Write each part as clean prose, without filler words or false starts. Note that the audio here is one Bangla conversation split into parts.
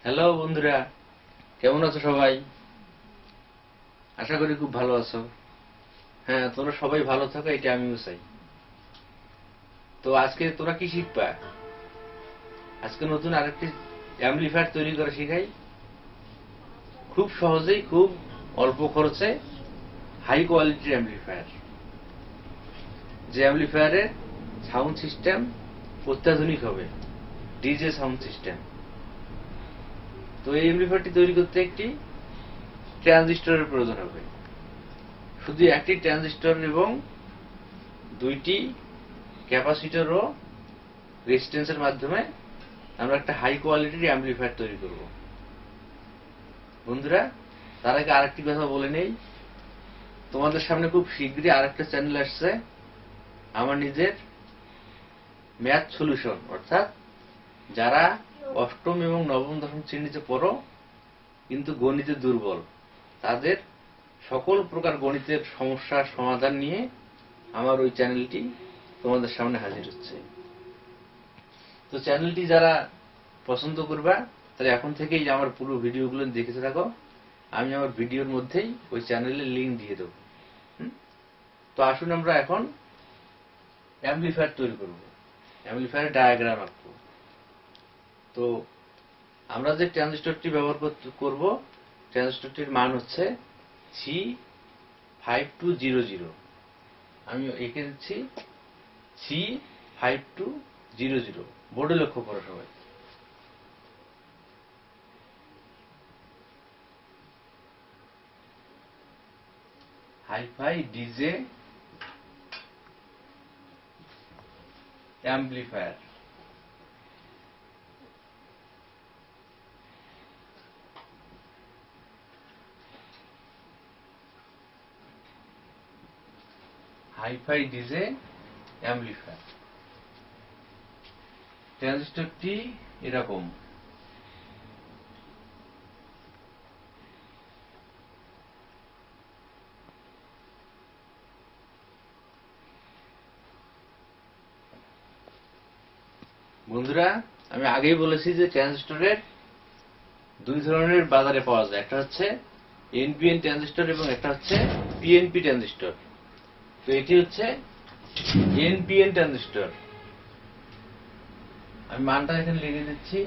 হ্যালো বন্ধুরা, কেমন আছো সবাই? আশা করি খুব ভালো আছো। হ্যাঁ, তোমরা সবাই ভালো থাকো, এটা আমিও চাই। তো আজকে তোমরা কি শিখবা? আজকে নতুন আরেকটি অ্যাম্পলিফায়ার তৈরি করা শিখাই। খুব সহজেই, খুব অল্প খরচে হাই কোয়ালিটির অ্যাম্পলিফায়ার, যে অ্যাম্পলিফায়ারের সাউন্ড সিস্টেম অত্যাধুনিক হবে, ডিজে সাউন্ড সিস্টেম। তো এই অ্যাম্পলিফায়ারটি তৈরি করতে একটি ট্রানজিস্টরের প্রয়োজন হবে। শুধু একটি ট্রানজিস্টর এবং দুইটি ক্যাপাসিটর ও রেজিস্ট্যান্সের মাধ্যমে আমরা একটা হাই কোয়ালিটির অ্যাম্পলিফায়ার তৈরি করব। বন্ধুরা, তার আগে আরেকটি কথা বলে নেই, তোমাদের সামনে খুব শীঘ্রই আরেকটা চ্যানেল আসছে, আমার নিজের ম্যাথ সলিউশন। অর্থাৎ যারা অষ্টম এবং নবম দশম শ্রেণীতে পড়ো কিন্তু গণিতে দুর্বল, তাদের সকল প্রকার গণিতের সমস্যার সমাধান নিয়ে আমার ওই চ্যানেলটি তোমাদের সামনে হাজির হচ্ছে। তো চ্যানেলটি যারা পছন্দ করবা, তাহলে এখন থেকেই আমার পুরো ভিডিওগুলো দেখতে থাকো। আমি আমার ভিডিওর মধ্যেই ওই চ্যানেলের লিঙ্ক দিয়ে দেবো। তো আসুন আমরা এখন অ্যাম্পলিফায়ার তৈরি করব, অ্যাম্পলিফায়ারের ডায়াগ্রাম আঁকবো। তো আমরা যে ট্রানজিস্টরটি ব্যবহার করব, ট্রানজিস্টরটির মান হচ্ছে C5200। আমি এঁকে দিচ্ছি C5200। বোর্ডে লক্ষ্য করো সবাই। Hifi DJ amplifier. Hifi DJ amplifier. ট্রানজিস্টরটি এরকম। বন্ধুরা, আমি আগেই বলেছি যে ট্রানজিস্টরের দুই ধরনের বাজারে পাওয়া যায়, একটা হচ্ছে এনপিএন ট্রানজিস্টর এবং একটা হচ্ছে পিএনপি ট্রানজিস্টর। তো এটি হচ্ছে এনপিএন ট্রানজিস্টর। আমি মানটা এখানে লিখে দিচ্ছি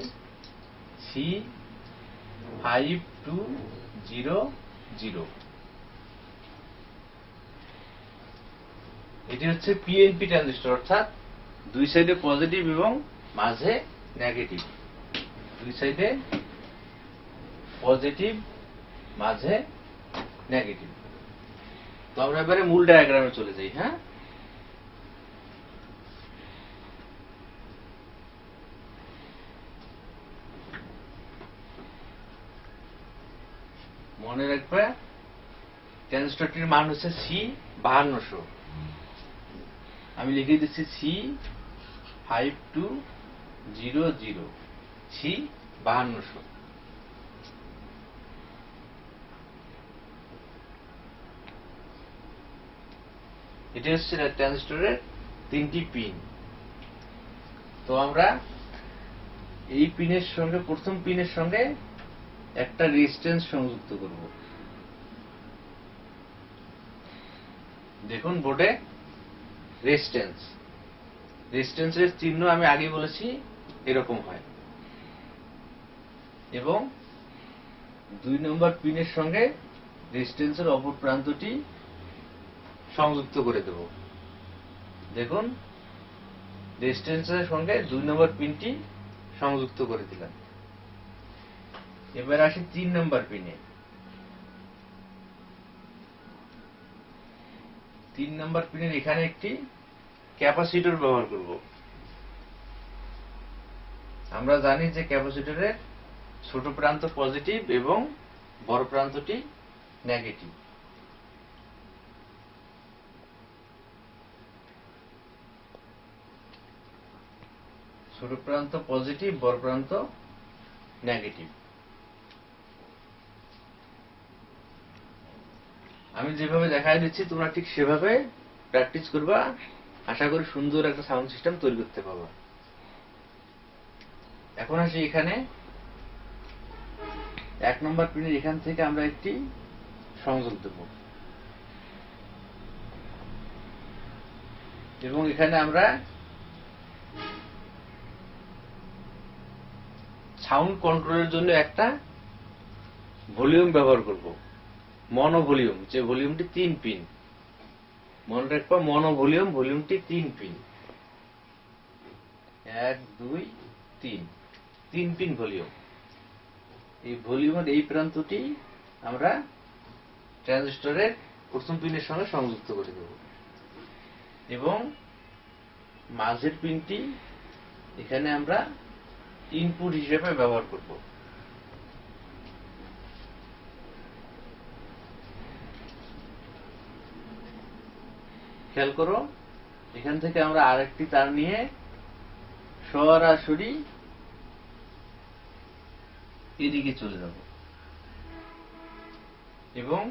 C5200। এটি হচ্ছে পিএনপি ট্রানজিস্টর, অর্থাৎ দুই সাইডে পজিটিভ এবং মাঝে নেগেটিভ। দুই সাইডে পজিটিভ, মাঝে নেগেটিভ। তো আমরা এবারে মূল ডায়াগ্রামে চলে যাই। হ্যাঁ, মনে রাখবে ট্রানজিস্টরটির মান হচ্ছে C5200। আমি লিখে দিচ্ছি C5200, C5200। এটি হচ্ছে ট্রানজিস্টরের তিনটি পিন। তো আমরা এই পিনের সঙ্গে, প্রথম পিনের সঙ্গে একটা রেজিস্ট্যান্স সংযুক্ত করব। দেখুন বোর্ডে রেজিস্ট্যান্স, রেজিস্ট্যান্সের চিহ্ন আমি আগে বলেছি এরকম হয়। এবং দুই নম্বর পিনের সঙ্গে রেজিস্ট্যান্সের অপর প্রান্তটি সংযুক্ত করে দেব। দেখুন রেজিস্ট্যান্সের সঙ্গে দুই নম্বর পিনটি সংযুক্ত করে দিলাম। এবার আসি 3 নম্বর পিনে। 3 নম্বর পিনের এখানে একটি ক্যাপাসিটর ব্যবহার করব। আমরা জানি যে ক্যাপাসিটরের ছোট প্রান্ত পজিটিভ এবং বড় প্রান্তটি নেগেটিভ। ছোট প্রান্ত পজিটিভ, বড় প্রান্ত নেগেটিভ। আমি যেভাবে দেখাই দিচ্ছি তোমরা ঠিক সেভাবে প্র্যাকটিস করবা। আশা করি সুন্দর একটা সাউন্ড সিস্টেম তৈরি করতে পারবা। এখন আসি এখানে 1 নম্বর পিনের এখান থেকে আমরা একটি সংযোগ দেব এবং এখানে আমরা সাউন্ড কন্ট্রোলের জন্য একটা ভলিউম ব্যবহার করব, মনো ভলিউম, যে ভলিউমটি 3 পিন। মনে রাখবা, মনো ভলিউম, ভলিউমটি 3 পিন, 1 2 3 পিন ভলিউম। এই ভলিউমের এই প্রান্তটি আমরা ট্রানজিস্টরের প্রথম পিনের সঙ্গে সংযুক্ত করে দেব এবং মাঝের পিনটি এখানে আমরা ইনপুট হিসেবে ব্যবহার করব। খেয়াল করো, এখান থেকে আমরা আরেকটি তার নিয়ে সরাসরি এদিকে চলে যাব এবং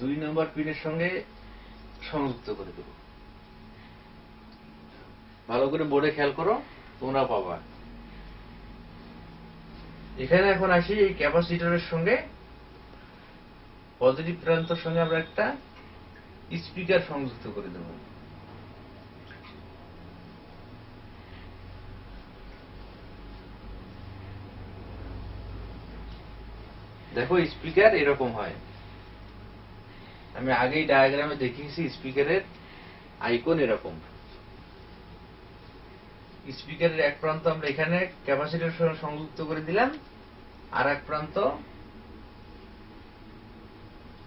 2 নম্বর পিনের সঙ্গে সংযুক্ত করে দেব। ভালো করে বোর্ডে খেয়াল করো, তোমরা পাবা। এখানে এখন আসি, এই ক্যাপাসিটরের সঙ্গে পজিটিভ প্রান্তের সঙ্গে আমরা একটা স্পিকার সংযুক্ত করে দেব। দেখো, স্পিকার এরকম হয়। আমি আগেই ডায়াগ্রামে দেখিয়েছি, স্পিকারের আইকন এরকম। স্পিকারের এক প্রান্ত আমরা এখানে ক্যাপাসিটরের সঙ্গে সংযুক্ত করে দিলাম, আর এক প্রান্ত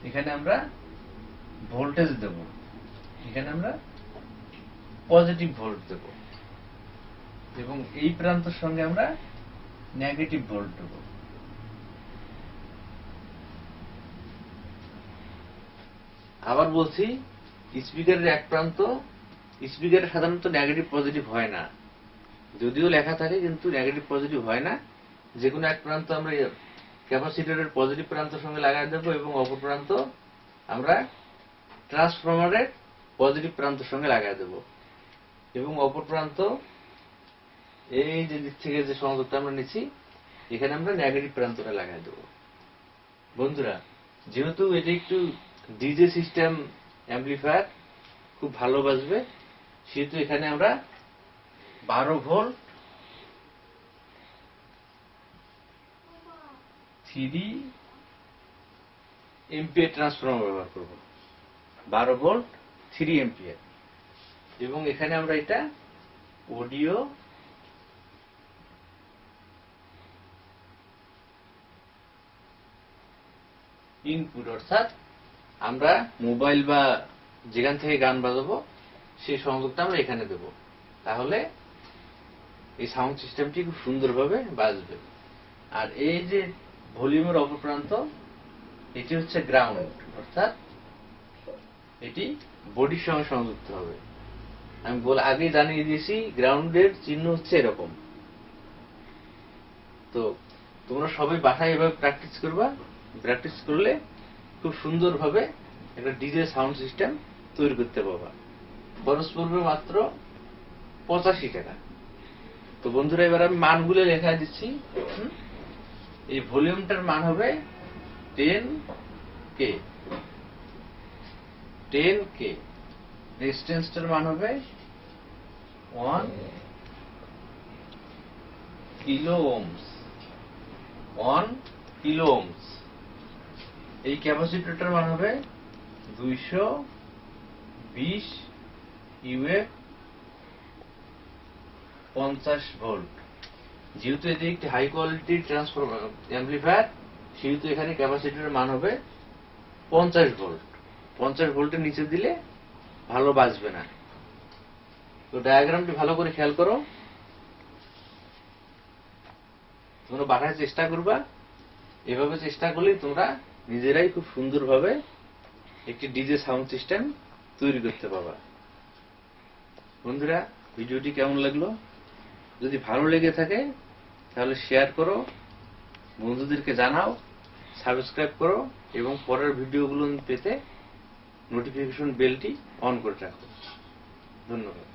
এখানে আমরা ভোল্টেজ দেব, এখানে আমরা পজিটিভ ভোল্ট দেব এবং এই প্রান্তের সঙ্গে আমরা নেগেটিভ ভোল্ট দেব। আবার বলছি, স্পিকারের এক প্রান্ত, স্পিকারে সাধারণত নেগেটিভ পজিটিভ হয় না, যদিও লেখা থাকে কিন্তু নেগেটিভ পজিটিভ হয় না। যে কোনো এক প্রান্ত আমরা ক্যাপাসিটরের পজিটিভ প্রান্তের সঙ্গে লাগাই দেব এবং অপর প্রান্ত আমরা ট্রান্সফরমারের পজিটিভ প্রান্তের সঙ্গে লাগাই দেব এবং অপর প্রান্ত এই যে দিক থেকে যে সংযোগটা আমরা নিচ্ছি এখানে আমরা নেগেটিভ প্রান্তটা লাগাই দেব। বন্ধুরা, যেহেতু এটি একটু ডিজে সিস্টেম অ্যাম্পলিফায়ার, খুব ভালো বাজবে, সেহেতু এখানে আমরা 12 ভোল্ট 3 এম্পিয়ার ট্রান্সফরমার ব্যবহার করব, 12 ভোল্ট 3 এম্পিয়ার। এবং এখানে আমরা এটা অডিও ইনপুট, অর্থাৎ আমরা মোবাইল বা যেখান থেকে গান বাজাবো সেই সংযোগটা আমরা এখানে দেব, তাহলে এই সাউন্ড সিস্টেমটি খুব সুন্দরভাবে বাজবে। আর এই যে ভলিউমের অপর প্রান্ত, এটি হচ্ছে গ্রাউন্ড, অর্থাৎ এটি বডির সঙ্গে সংযুক্ত হবে। আমি আগেই জানিয়ে দিয়েছি, গ্রাউন্ডের চিহ্ন হচ্ছে এরকম। তো তোমরা সবাই বাসায় এভাবে প্র্যাকটিস করবা, প্র্যাকটিস করলে খুব সুন্দরভাবে একটা ডিজে সাউন্ড সিস্টেম তৈরি করতে পারবা। খরচ পড়বে মাত্র 85 টাকা। তো বন্ধুরা, এবার আমি মানগুলো লেখা দিচ্ছি। এই ভলিউমটার মান হবে 10K, 10K। রেজিস্ট্যান্সটার মান হবে 1 কিলো ওহমস, 1 কিলো ওহমস। এই ক্যাপাসিটরটার মান হবে 220 ইউএফ 50 ভোল্ট। যেহেতু এটি একটি হাই কোয়ালিটির ট্রান্সফরমার অ্যাম্পলিফায়ার, সেহেতু এখানে ক্যাপাসিটরের মান হবে 50 ভোল্ট। 50 ভোল্টের নিচে দিলে ভালো বাজবে না। তো ডায়াগ্রামটি ভালো করে খেয়াল করো, তোমরা বাড়ার চেষ্টা করবা। এভাবে চেষ্টা করলেই তোমরা নিজেরাই খুব সুন্দরভাবে একটি ডিজে সাউন্ড সিস্টেম তৈরি করতে পারবা। বন্ধুরা, ভিডিওটি কেমন লাগলো? যদি ভালো লেগে থাকে তাহলে শেয়ার করো, বন্ধুদেরকে জানাও, সাবস্ক্রাইব করো এবং পরের ভিডিওগুলো পেতে নোটিফিকেশন বেলটি অন করে রাখো। ধন্যবাদ।